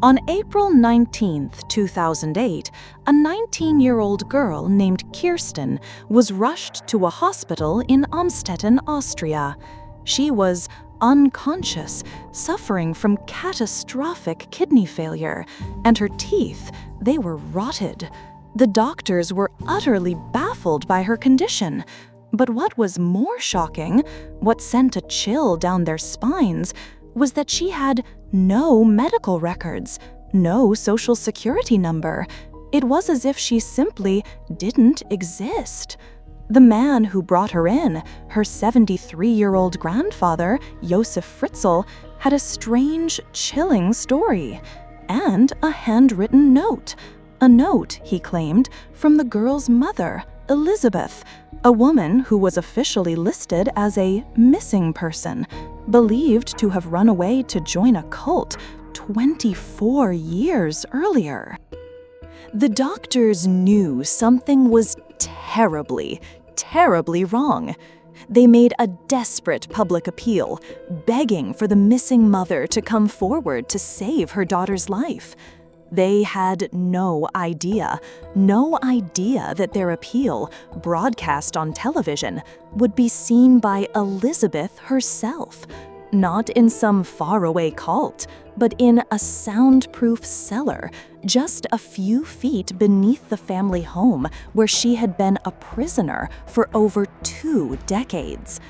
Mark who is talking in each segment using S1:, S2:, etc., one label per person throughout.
S1: On April 19, 2008, a 19-year-old girl named Kirsten was rushed to a hospital in Amstetten, Austria. She was unconscious, suffering from catastrophic kidney failure, and her teeth, they were rotted. The doctors were utterly baffled by her condition. But what was more shocking, what sent a chill down their spines, was that she had no medical records, no social security number. It was as if she simply didn't exist. The man who brought her in, her 73-year-old grandfather, Josef Fritzl, had a strange, chilling story and a handwritten note. A note, he claimed, from the girl's mother, Elisabeth, a woman who was officially listed as a missing person, believed to have run away to join a cult 24 years earlier. The doctors knew something was terribly wrong. They made a desperate public appeal, begging for the missing mother to come forward to save her daughter's life. They had no idea that their appeal, broadcast on television, would be seen by Elisabeth herself, not in some faraway cult, but in a soundproof cellar, just a few feet beneath the family home where she had been a prisoner for over 2 decades.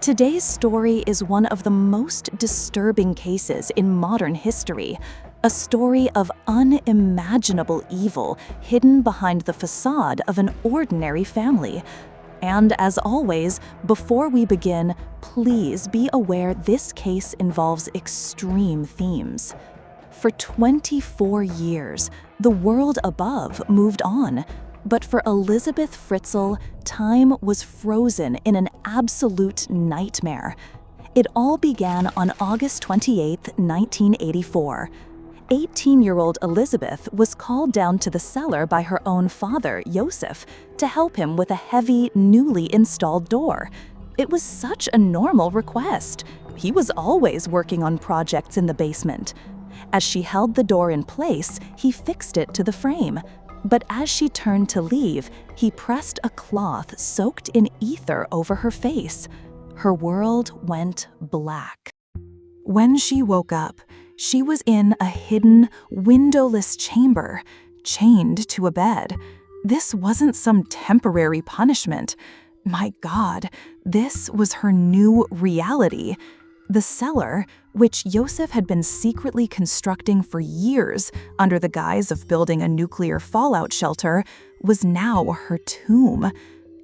S1: Today's story is one of the most disturbing cases in modern history. A story of unimaginable evil hidden behind the facade of an ordinary family. And as always, before we begin, please be aware this case involves extreme themes. For 24 years, the world above moved on. But for Elisabeth Fritzl, time was frozen in an absolute nightmare. It all began on August 28, 1984. 18-year-old Elisabeth was called down to the cellar by her own father, Josef, to help him with a heavy, newly installed door. It was such a normal request. He was always working on projects in the basement. As she held the door in place, he fixed it to the frame. But as she turned to leave, he pressed a cloth soaked in ether over her face. Her world went black. When she woke up, she was in a hidden, windowless chamber, chained to a bed. This wasn't some temporary punishment. My God, this was her new reality. The cellar, which Josef had been secretly constructing for years under the guise of building a nuclear fallout shelter, was now her tomb.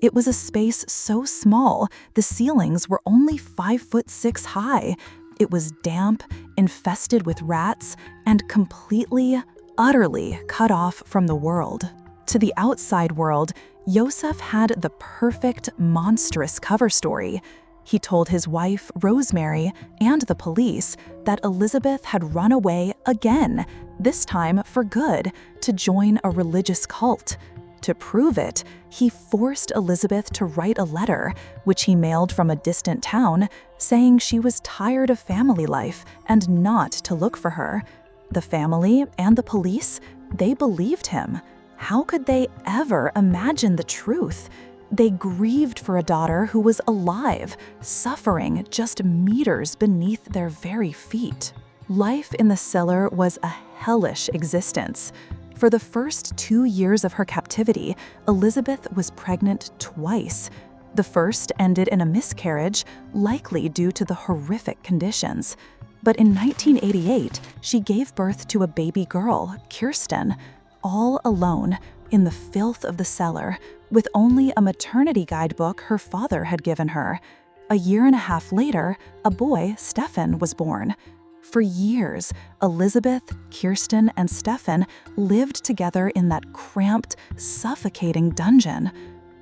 S1: It was a space so small, the ceilings were only 5'6" high. It was damp, infested with rats, and completely, utterly cut off from the world. To the outside world, Josef had the perfect, monstrous cover story. He told his wife, Rosemary, and the police that Elisabeth had run away again, this time for good, to join a religious cult. To prove it, he forced Elisabeth to write a letter, which he mailed from a distant town, saying she was tired of family life and not to look for her. The family and the police, they believed him. How could they ever imagine the truth? They grieved for a daughter who was alive, suffering just meters beneath their very feet. Life in the cellar was a hellish existence. For the first 2 years of her captivity, Elisabeth was pregnant twice. The first ended in a miscarriage, likely due to the horrific conditions. But in 1988, she gave birth to a baby girl, Kirsten, all alone, in the filth of the cellar, with only a maternity guidebook her father had given her. A year and a half later, a boy, Stefan, was born. For years, Elisabeth, Kirsten, and Stefan lived together in that cramped, suffocating dungeon.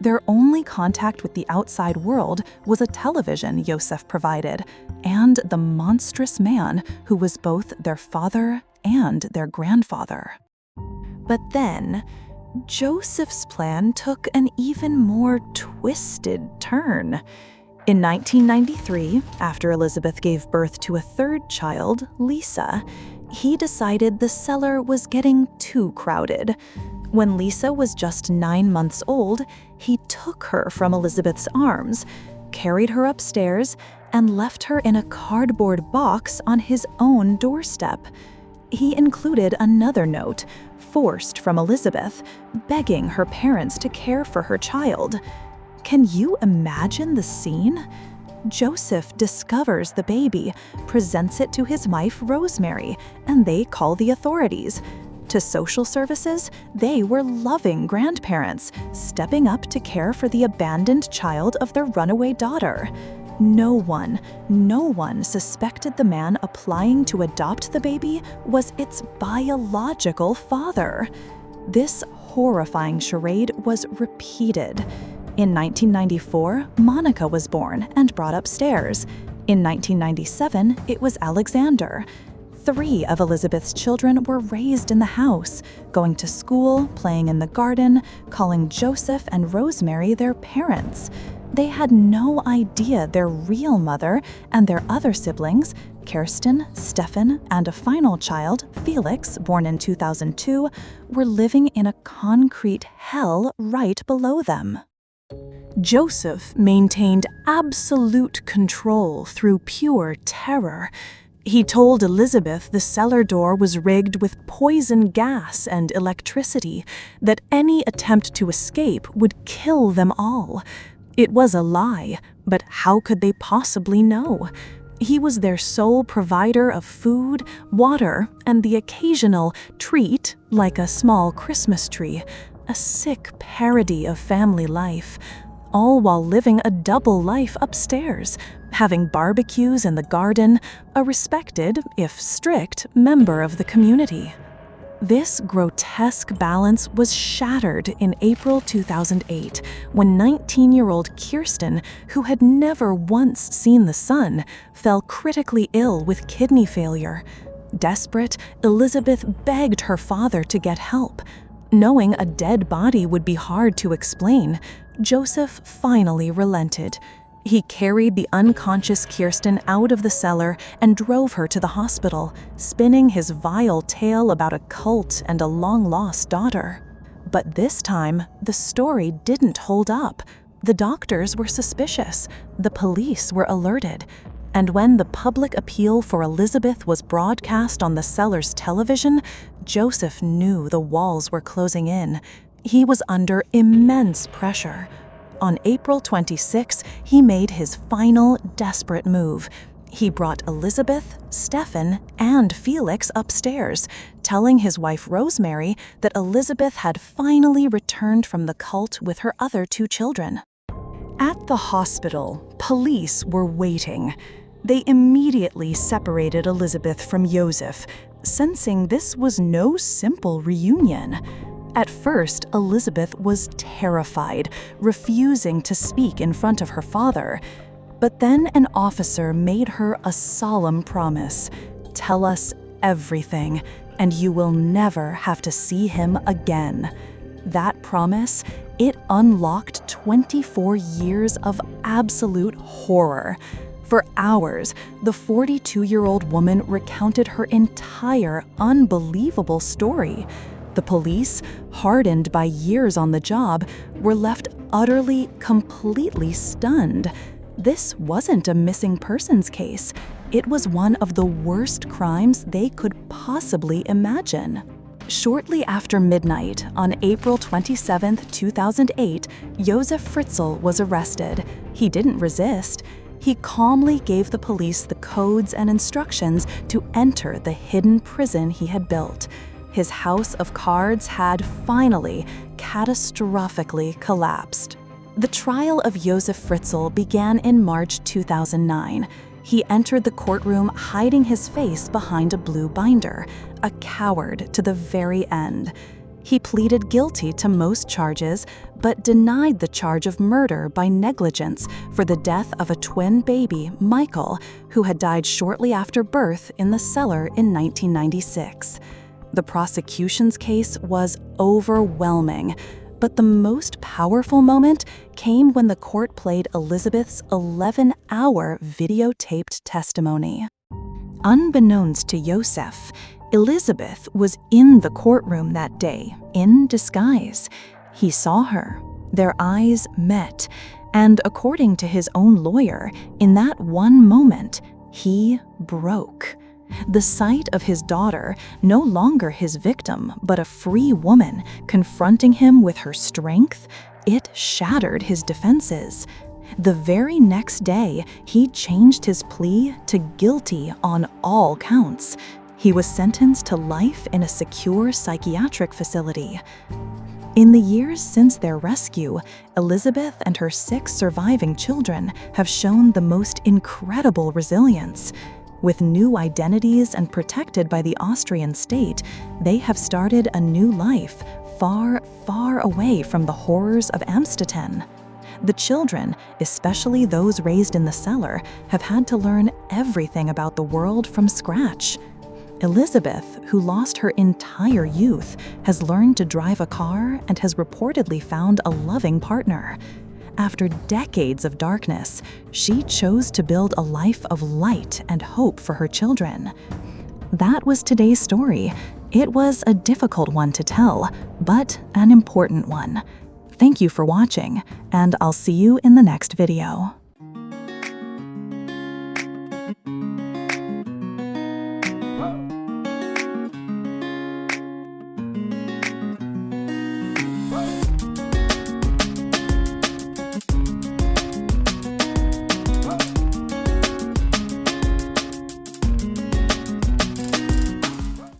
S1: Their only contact with the outside world was a television Josef provided, and the monstrous man who was both their father and their grandfather. But then, Josef's plan took an even more twisted turn. In 1993, after Elisabeth gave birth to a third child, Lisa, he decided the cellar was getting too crowded. When Lisa was just 9 months old, he took her from Elisabeth's arms, carried her upstairs, and left her in a cardboard box on his own doorstep. He included another note, forced from Elisabeth, begging her parents to care for her child. Can you imagine the scene? Josef discovers the baby, presents it to his wife Rosemary, and they call the authorities. To social services, they were loving grandparents, stepping up to care for the abandoned child of their runaway daughter. No one suspected the man applying to adopt the baby was its biological father. This horrifying charade was repeated. In 1994, Monica was born and brought upstairs. In 1997, it was Alexander. 3 of Elisabeth's children were raised in the house, going to school, playing in the garden, calling Josef and Rosemary their parents. They had no idea their real mother and their other siblings, Kirsten, Stefan, and a final child, Felix, born in 2002, were living in a concrete hell right below them. Josef maintained absolute control through pure terror. He told Elisabeth the cellar door was rigged with poison gas and electricity, that any attempt to escape would kill them all. It was a lie, but how could they possibly know? He was their sole provider of food, water, and the occasional treat, like a small Christmas tree, a sick parody of family life, all while living a double life upstairs, having barbecues in the garden, a respected, if strict, member of the community. This grotesque balance was shattered in April 2008 when 19-year-old Kirsten, who had never once seen the sun, fell critically ill with kidney failure. Desperate, Elisabeth begged her father to get help. Knowing a dead body would be hard to explain, Josef finally relented. He carried the unconscious Kirsten out of the cellar and drove her to the hospital, spinning his vile tale about a cult and a long-lost daughter. But this time, the story didn't hold up. The doctors were suspicious. The police were alerted. And when the public appeal for Elisabeth was broadcast on the cellar's television, Josef knew the walls were closing in. He was under immense pressure. On April 26, he made his final desperate move. He brought Elisabeth, Stefan, and Felix upstairs, telling his wife Rosemary that Elisabeth had finally returned from the cult with her other 2 children. At the hospital, police were waiting. They immediately separated Elisabeth from Josef, sensing this was no simple reunion. At first, Elisabeth was terrified, refusing to speak in front of her father. But then an officer made her a solemn promise: "Tell us everything, and you will never have to see him again." That promise, it unlocked 24 years of absolute horror. For hours, the 42-year-old woman recounted her entire unbelievable story. The police, hardened by years on the job, were left utterly, completely stunned. This wasn't a missing persons case. It was one of the worst crimes they could possibly imagine. Shortly after midnight, on April 27, 2008, Josef Fritzl was arrested. He didn't resist. He calmly gave the police the codes and instructions to enter the hidden prison he had built. His house of cards had finally, catastrophically collapsed. The trial of Josef Fritzl began in March 2009. He entered the courtroom hiding his face behind a blue binder, a coward to the very end. He pleaded guilty to most charges, but denied the charge of murder by negligence for the death of a twin baby, Michael, who had died shortly after birth in the cellar in 1996. The prosecution's case was overwhelming, but the most powerful moment came when the court played Elisabeth's 11-hour videotaped testimony. Unbeknownst to Josef, Elisabeth was in the courtroom that day, in disguise. He saw her. Their eyes met, and according to his own lawyer, in that one moment, he broke. The sight of his daughter, no longer his victim, but a free woman, confronting him with her strength, it shattered his defenses. The very next day, he changed his plea to guilty on all counts. He was sentenced to life in a secure psychiatric facility. In the years since their rescue, Elisabeth and her 6 surviving children have shown the most incredible resilience. With new identities and protected by the Austrian state, they have started a new life, far, far away from the horrors of Amstetten. The children, especially those raised in the cellar, have had to learn everything about the world from scratch. Elisabeth, who lost her entire youth, has learned to drive a car and has reportedly found a loving partner. After decades of darkness, she chose to build a life of light and hope for her children. That was today's story. It was a difficult one to tell, but an important one. Thank you for watching, and I'll see you in the next video.